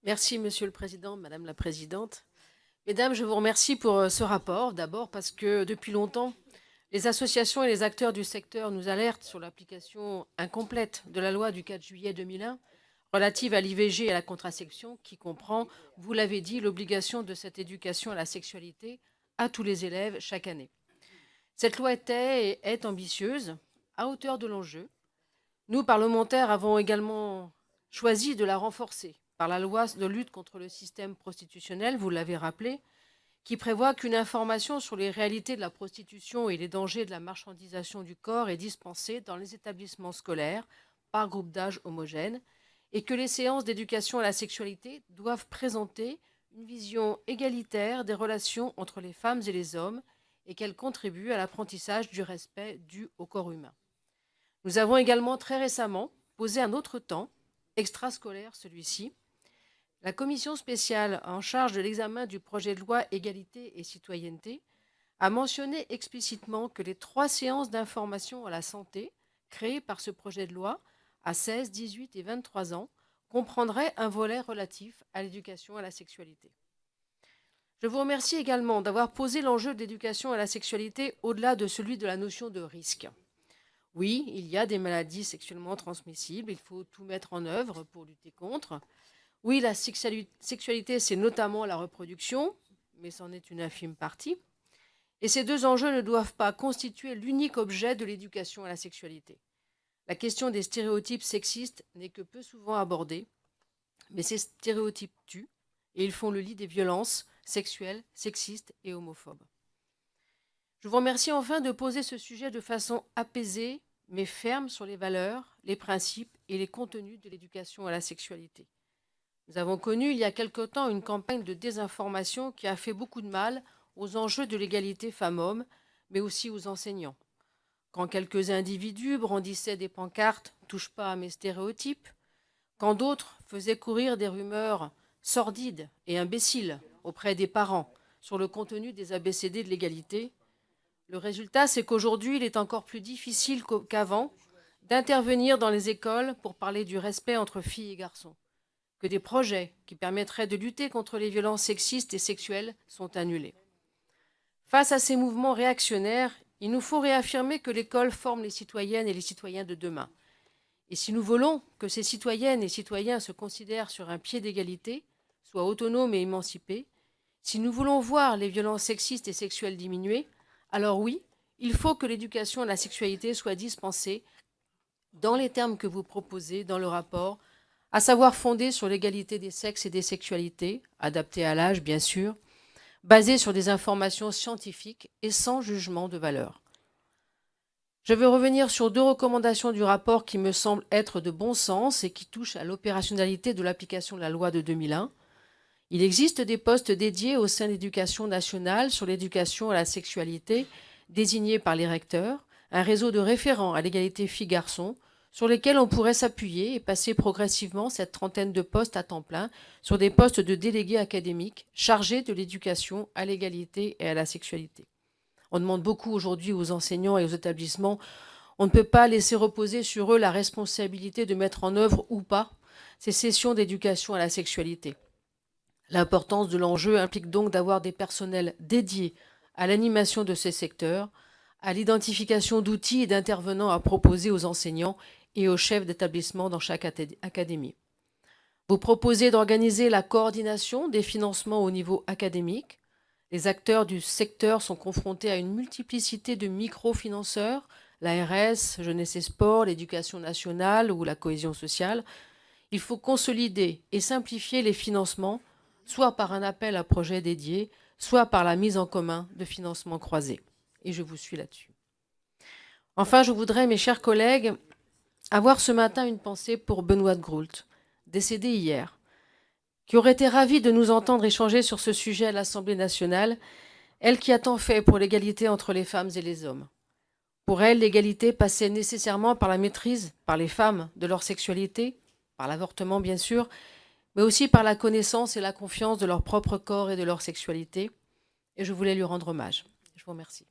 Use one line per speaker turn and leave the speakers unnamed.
Merci, Monsieur le Président, Madame la Présidente. Mesdames, je vous remercie pour ce rapport, d'abord parce que depuis longtemps, les associations et les acteurs du secteur nous alertent sur l'application incomplète de la loi du 4 juillet 2001 relative à l'IVG et à la contraception, qui comprend, vous l'avez dit, l'obligation de cette éducation à la sexualité à tous les élèves chaque année. Cette loi était et est ambitieuse, à hauteur de l'enjeu. Nous, parlementaires, avons également choisi de la renforcer par la loi de lutte contre le système prostitutionnel, vous l'avez rappelé, qui prévoit qu'une information sur les réalités de la prostitution et les dangers de la marchandisation du corps est dispensée dans les établissements scolaires par groupe d'âge homogène et que les séances d'éducation à la sexualité doivent présenter une vision égalitaire des relations entre les femmes et les hommes et qu'elles contribuent à l'apprentissage du respect dû au corps humain. Nous avons également très récemment posé un autre temps, extrascolaire celui-ci. La commission spéciale en charge de l'examen du projet de loi Égalité et citoyenneté a mentionné explicitement que les 3 séances d'information à la santé créées par ce projet de loi à 16, 18 et 23 ans comprendraient un volet relatif à l'éducation à la sexualité. Je vous remercie également d'avoir posé l'enjeu de l'éducation à la sexualité au-delà de celui de la notion de risque. Oui, il y a des maladies sexuellement transmissibles, il faut tout mettre en œuvre pour lutter contre. Oui, la sexualité, c'est notamment la reproduction, mais c'en est une infime partie. Et ces 2 enjeux ne doivent pas constituer l'unique objet de l'éducation à la sexualité. La question des stéréotypes sexistes n'est que peu souvent abordée, mais ces stéréotypes tuent et ils font le lit des violences sexuelles, sexistes et homophobes. Je vous remercie enfin de poser ce sujet de façon apaisée, mais ferme sur les valeurs, les principes et les contenus de l'éducation à la sexualité. Nous avons connu il y a quelque temps une campagne de désinformation qui a fait beaucoup de mal aux enjeux de l'égalité femmes-hommes, mais aussi aux enseignants. Quand quelques individus brandissaient des pancartes « Touche pas à mes stéréotypes », quand d'autres faisaient courir des rumeurs sordides et imbéciles auprès des parents sur le contenu des ABCD de l'égalité, le résultat, c'est qu'aujourd'hui, il est encore plus difficile qu'avant d'intervenir dans les écoles pour parler du respect entre filles et garçons, que des projets qui permettraient de lutter contre les violences sexistes et sexuelles sont annulés. Face à ces mouvements réactionnaires, il nous faut réaffirmer que l'école forme les citoyennes et les citoyens de demain. Et si nous voulons que ces citoyennes et citoyens se considèrent sur un pied d'égalité, soient autonomes et émancipés, si nous voulons voir les violences sexistes et sexuelles diminuer, alors oui, il faut que l'éducation à la sexualité soit dispensée dans les termes que vous proposez dans le rapport, à savoir fondée sur l'égalité des sexes et des sexualités, adaptée à l'âge bien sûr, basée sur des informations scientifiques et sans jugement de valeur. Je veux revenir sur 2 recommandations du rapport qui me semblent être de bon sens et qui touchent à l'opérationnalité de l'application de la loi de 2001. Il existe des postes dédiés au sein de l'éducation nationale sur l'éducation à la sexualité, désignés par les recteurs, un réseau de référents à l'égalité filles-garçons, sur lesquels on pourrait s'appuyer et passer progressivement cette trentaine de postes à temps plein sur des postes de délégués académiques chargés de l'éducation à l'égalité et à la sexualité. On demande beaucoup aujourd'hui aux enseignants et aux établissements. On ne peut pas laisser reposer sur eux la responsabilité de mettre en œuvre ou pas ces sessions d'éducation à la sexualité. L'importance de l'enjeu implique donc d'avoir des personnels dédiés à l'animation de ces secteurs, à l'identification d'outils et d'intervenants à proposer aux enseignants et aux chefs d'établissement dans chaque académie. Vous proposez d'organiser la coordination des financements au niveau académique. Les acteurs du secteur sont confrontés à une multiplicité de microfinanceurs, l'ARS, Jeunesse et Sport, l'Éducation nationale ou la cohésion sociale. Il faut consolider et simplifier les financements, soit par un appel à projets dédiés, soit par la mise en commun de financements croisés. Et je vous suis là-dessus. Enfin, je voudrais, mes chers collègues, avoir ce matin une pensée pour Benoît de Groult, décédé hier, qui aurait été ravie de nous entendre échanger sur ce sujet à l'Assemblée nationale, elle qui a tant fait pour l'égalité entre les femmes et les hommes. Pour elle, l'égalité passait nécessairement par la maîtrise, par les femmes, de leur sexualité, par l'avortement bien sûr, mais aussi par la connaissance et la confiance de leur propre corps et de leur sexualité. Et je voulais lui rendre hommage. Je vous remercie.